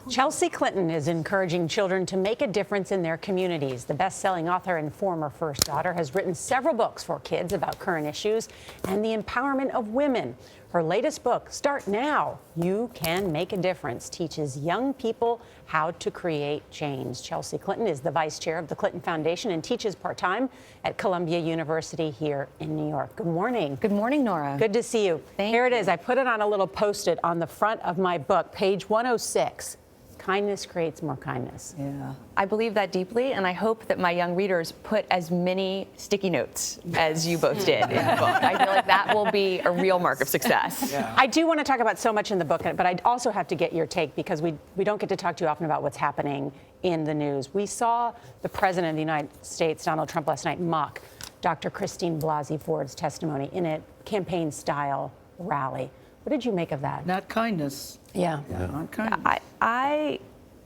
Chelsea Clinton is encouraging children to make a difference in their communities. The best-selling author and former first daughter has written several books for kids about current issues and the empowerment of women. Her latest book, Start Now, You Can Make a Difference, teaches young people how to create change. Chelsea Clinton is the vice chair of the Clinton Foundation and teaches part-time at Columbia University here in New York. Good morning. Good morning, Norah. Good to see you. Here it is. I put it on a little Post-it on the front of my book, page 106. Kindness creates more kindness. Yeah. I believe that deeply, and I hope that my young readers put as many sticky notes as you both did in the book. I feel like that will be a real mark of success. Yeah. I do want to talk about so much in the book, but I also have to get your take because we don't get to talk too often about what's happening in the news. We saw the President of the United States, Donald Trump, last night mock Dr. Christine Blasey Ford's testimony in a campaign-style rally. What did you make of that? Not kindness. Yeah. Not kindness. I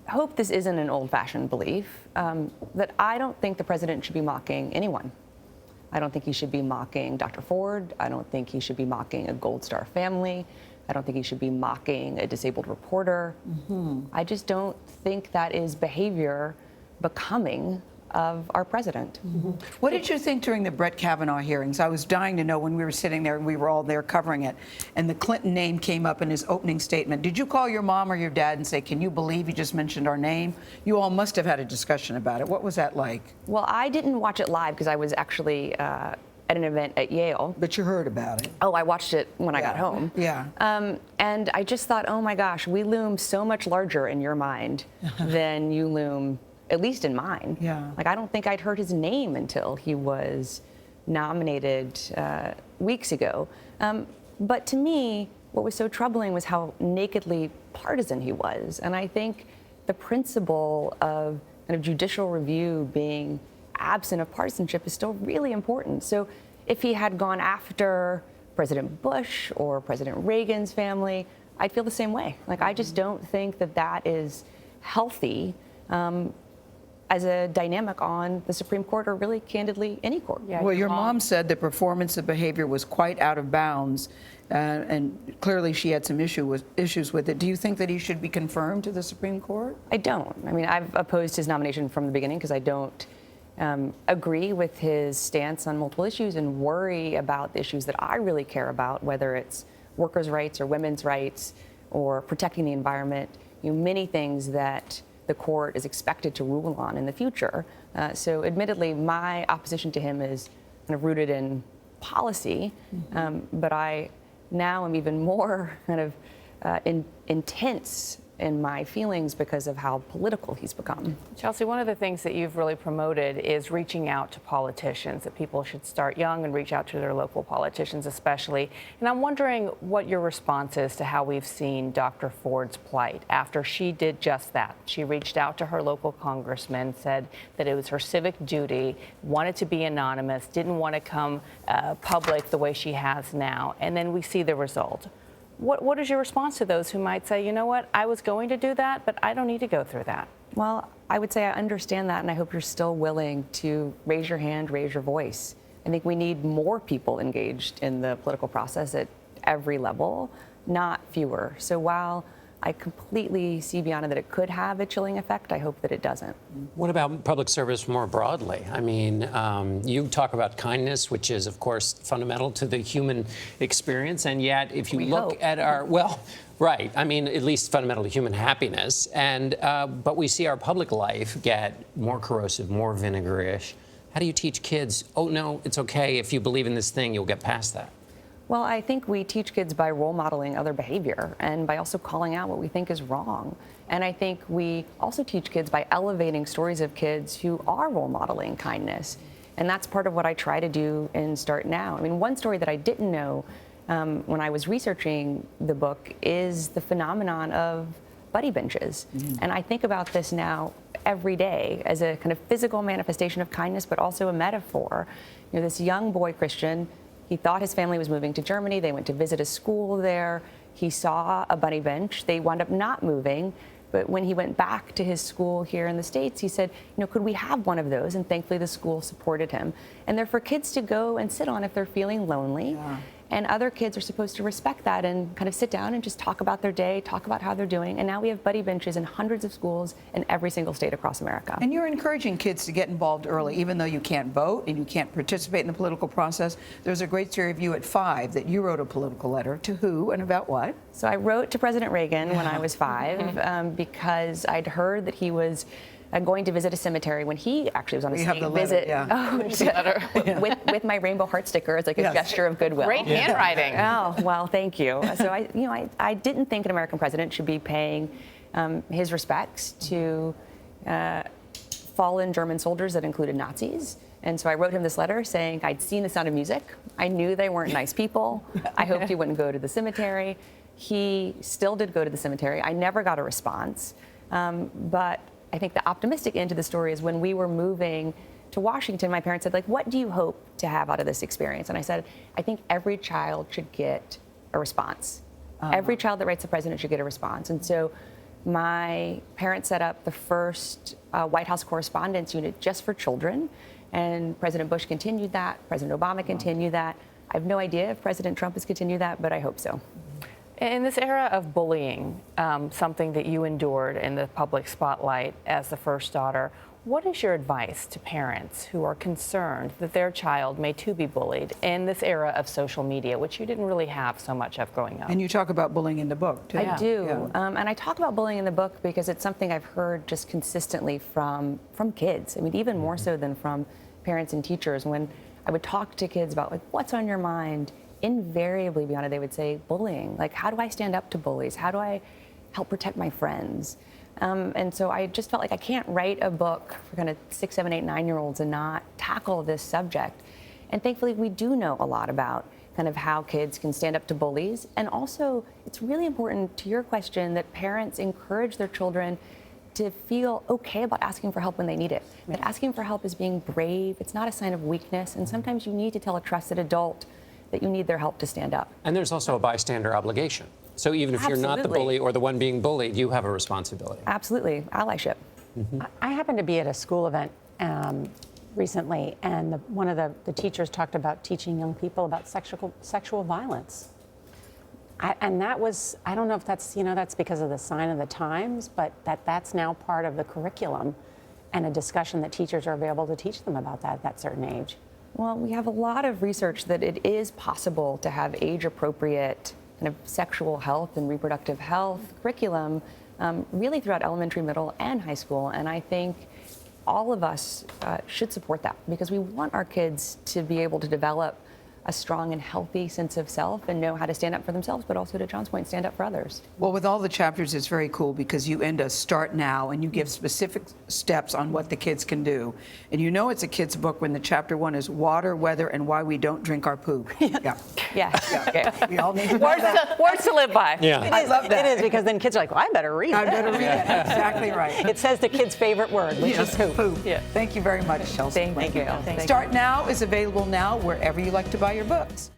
hope this isn't an old-fashioned belief, that I don't think the president should be mocking anyone. I don't think he should be mocking Dr. Ford. I don't think he should be mocking a Gold Star family. I don't think he should be mocking a disabled reporter. I just don't think that is behavior becoming of our president. What did you think during the Brett Kavanaugh hearings? I was dying to know when we were sitting there and we were all there covering it, and the Clinton name came up in his opening statement. Did you call your mom or your dad and say, can you believe you just mentioned our name? You all must have had a discussion about it. What was that like? Well, I didn't watch it live because I was actually at an event at Yale. But you heard about it. Oh, I watched it when I got home. Yeah. And I just thought, oh my gosh, we loom so much larger in your mind than you loom, at least in mine. Yeah. Like, I don't think I'd heard his name until he was nominated weeks ago. But to me, what was so troubling was how nakedly partisan he was. And I think the principle of kind of judicial review being absent of partisanship is still really important. So if he had gone after President Bush or President Reagan's family, I'd feel the same way. Like, I just don't think that that is healthy as a dynamic on the Supreme Court, or really, candidly, any court. Yeah, well, your mom said the performance of behavior was quite out of bounds, and clearly she had some issues with it. Do you think that he should be confirmed to the Supreme Court? I don't. I mean, I've opposed his nomination from the beginning because I don't agree with his stance on multiple issues and worry about the issues that I really care about, whether it's workers' rights or women's rights or protecting the environment, many things that the court is expected to rule on in the future. So admittedly, my opposition to him is kind of rooted in policy, but I now am even more kind of intense in my feelings because of how political he's become. Chelsea, one of the things that you've really promoted is reaching out to politicians, that people should start young and reach out to their local politicians especially. And I'm wondering what your response is to how we've seen Dr. Ford's plight after she did just that. She reached out to her local congressman, said that it was her civic duty, wanted to be anonymous, didn't want to come public the way she has now. And then we see the result. What is your response to those who might say, you know what, I was going to do that, but I don't need to go through that? Well, I would say I understand that, and I hope you're still willing to raise your hand, raise your voice. I think we need more people engaged in the political process at every level, not fewer. So while I completely see beyond it that it could have a chilling effect, I hope that it doesn't. What about public service more broadly? I mean, you talk about kindness, which is, of course, fundamental to the human experience. And yet, if you look at our, well, right, I mean, at least fundamental to human happiness. And but we see our public life get more corrosive, more vinegarish. How do you teach kids, oh, no, it's okay. If you believe in this thing, you'll get past that? Well, I think we teach kids by role modeling other behavior and by also calling out what we think is wrong. And I think we also teach kids by elevating stories of kids who are role modeling kindness. And that's part of what I try to do in Start Now. I mean, one story that I didn't know when I was researching the book is the phenomenon of buddy benches. And I think about this now every day as a kind of physical manifestation of kindness, but also a metaphor. This young boy, Christian, he thought his family was moving to Germany. They went to visit a school there. He saw a bunny bench. They wound up not moving. But when he went back to his school here in the States, he said, could we have one of those? And thankfully, the school supported him. And they're for kids to go and sit on if they're feeling lonely. Yeah. And other kids are supposed to respect that and kind of sit down and just talk about their day, talk about how they're doing. And now we have buddy benches in hundreds of schools in every single state across America. And you're encouraging kids to get involved early, even though you can't vote and you can't participate in the political process. There's a great story of you at 5 that you wrote a political letter to who and about what? So I wrote to President Reagan when I was 5 because I'd heard that he was going to visit a cemetery when he actually was on a state visit. With my rainbow heart sticker as like a gesture of goodwill. Great handwriting. Oh, well, thank you. So I didn't think an American president should be paying his respects to fallen German soldiers that included Nazis. And so I wrote him this letter saying I'd seen The Sound of Music. I knew they weren't nice people. I hoped he wouldn't go to the cemetery. He still did go to the cemetery. I never got a response. But I think the optimistic end to the story is when we were moving to Washington, my parents said, like, what do you hope to have out of this experience? And I said, I think every child should get a response. Every child that writes the president should get a response. And so my parents set up the first White House correspondence unit just for children. And President Bush continued that. President Obama continued that. I have no idea if President Trump has continued that, but I hope so. In this era of bullying, something that you endured in the public spotlight as the first daughter, what is your advice to parents who are concerned that their child may too be bullied in this era of social media, which you didn't really have so much of growing up? And you talk about bullying in the book, too. I do. And I talk about bullying in the book because it's something I've heard just consistently from kids. I mean, even more so than from parents and teachers. When I would talk to kids about, like, what's on your mind, invariably, beyond it, they would say bullying. Like, how do I stand up to bullies? How do I help protect my friends? And so I just felt like I can't write a book for kind of 6, 7, 8, 9-year-olds and not tackle this subject. And thankfully, we do know a lot about kind of how kids can stand up to bullies. And also, it's really important to your question that parents encourage their children to feel okay about asking for help when they need it. That asking for help is being brave. It's not a sign of weakness. And sometimes you need to tell a trusted adult that you need their help to stand up. And there's also a bystander obligation. So even if you're not the bully or the one being bullied, you have a responsibility. Absolutely, allyship. I happened to be at a school event recently, and one of the teachers talked about teaching young people about sexual violence. And that was, I don't know if that's, that's because of the sign of the times, but that's now part of the curriculum and a discussion that teachers are available to teach them about that at that certain age. Well, we have a lot of research that it is possible to have age-appropriate kind of sexual health and reproductive health curriculum really throughout elementary, middle, and high school. And I think all of us should support that because we want our kids to be able to develop a strong and healthy sense of self and know how to stand up for themselves, but also, to John's point, stand up for others. Well, with all the chapters, it's very cool because you end a start now and you give specific steps on what the kids can do. And you know it's a kid's book when the chapter 1 is water, weather, and why we don't drink our poop. Yeah. Yeah. We all need to know that. Words to live by. Yeah. I love that. It is, because then kids are like, well, I better read it. I better read it. Exactly right. It says the kid's favorite word, which is poop. Poop. Yeah. Thank you very much, Chelsea. Thank you. Start Now is available now wherever you like to buy your books.